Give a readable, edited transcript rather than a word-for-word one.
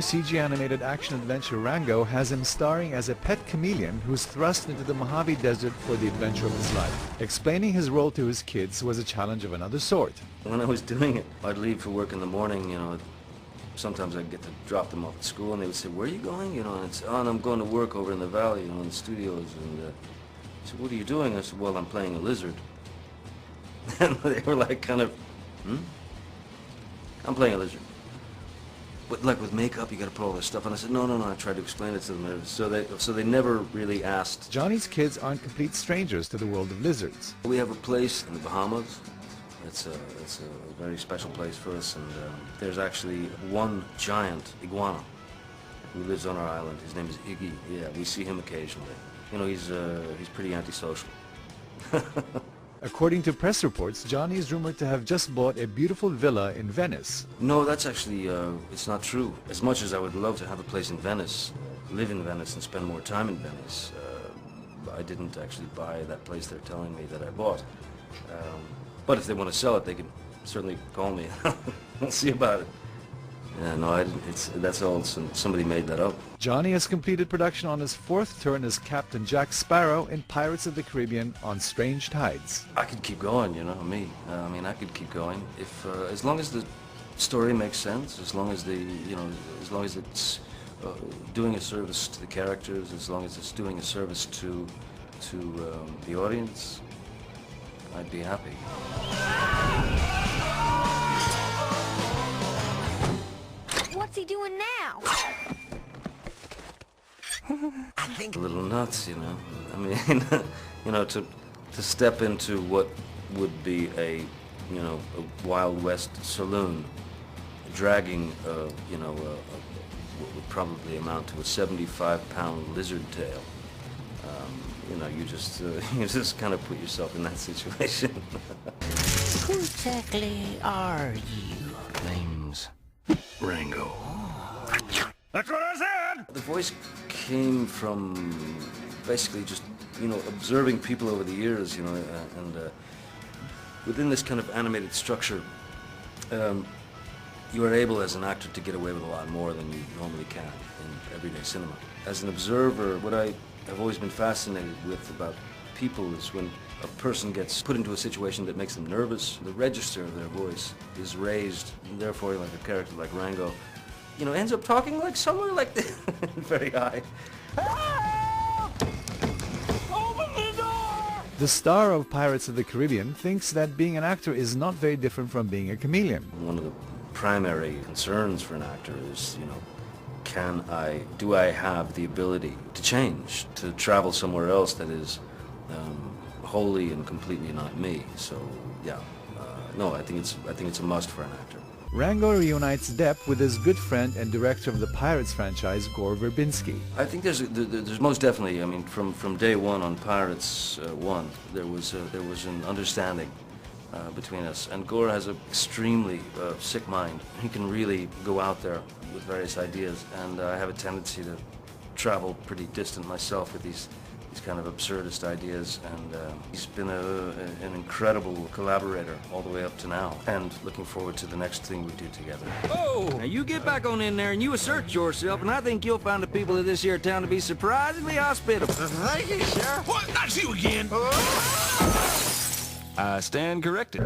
CG animated action-adventure Rango has him starring as a pet chameleon who's thrust into the Mojave Desert for the adventure of his life. Explaining his role to his kids was a challenge of another sort. When I was doing it, I'd leave for work in the morning, sometimes I'd get to drop them off at school and they would say, "Where are you going?" And I'd say, "Oh, and I'm going to work over in the valley, in the studios." And I said, "What are you doing?" I said, "Well, I'm playing a lizard." And they were like kind of, "I'm playing a lizard. But like with makeup, you got to put all this stuff on." I said, no, I tried to explain it to them. So they never really asked. Johnny's kids aren't complete strangers to the world of lizards. We have a place in the Bahamas. It's a very special place for us, and there's actually one giant iguana who lives on our island. His name is Iggy. Yeah, we see him occasionally. He's pretty antisocial. According to press reports, Johnny is rumored to have just bought a beautiful villa in Venice. No, that's actually, it's not true. As much as I would love to have a place in Venice, live in Venice and spend more time in Venice, I didn't actually buy that place they're telling me that I bought. But if they want to sell it, they can certainly call me. We'll see about it. Yeah, no, I didn't. That's all. Somebody made that up. Johnny has completed production on his fourth turn as Captain Jack Sparrow in Pirates of the Caribbean on Strange Tides. I could keep going, me. I could keep going if, as long as the story makes sense, as long as as long as it's doing a service to the characters, as long as it's doing a service to the audience, I'd be happy. What's he doing now? I think a little nuts, to step into what would be a Wild West saloon, dragging, what would probably amount to a 75-pound lizard tail. You just kind of put yourself in that situation. Who exactly are you? Name's Rango. That's what I said! The voice came from basically just, observing people over the years, and within this kind of animated structure, you are able as an actor to get away with a lot more than you normally can in everyday cinema. As an observer, what I have always been fascinated with about people is when a person gets put into a situation that makes them nervous, the register of their voice is raised, and therefore like a character like Rango, ends up talking like somewhere like this, very high. Open the door! The star of Pirates of the Caribbean thinks that being an actor is not very different from being a chameleon. One of the primary concerns for an actor is, do I have the ability to change, to travel somewhere else that is wholly and completely not me? So, yeah, no, I think it's a must for an actor. Rango reunites Depp with his good friend and director of the Pirates franchise, Gore Verbinski. I think there's most definitely, from day one on Pirates 1, there was an understanding between us. And Gore has an extremely sick mind. He can really go out there with various ideas, and I have a tendency to travel pretty distant myself with these kind of absurdist ideas, and he's been an incredible collaborator all the way up to now, and looking forward to the next thing we do together. Oh, now you get back on in there and you assert yourself, and I think you'll find the people of this here town to be surprisingly hospitable. Thank you, sir. What? Not you again! I stand corrected.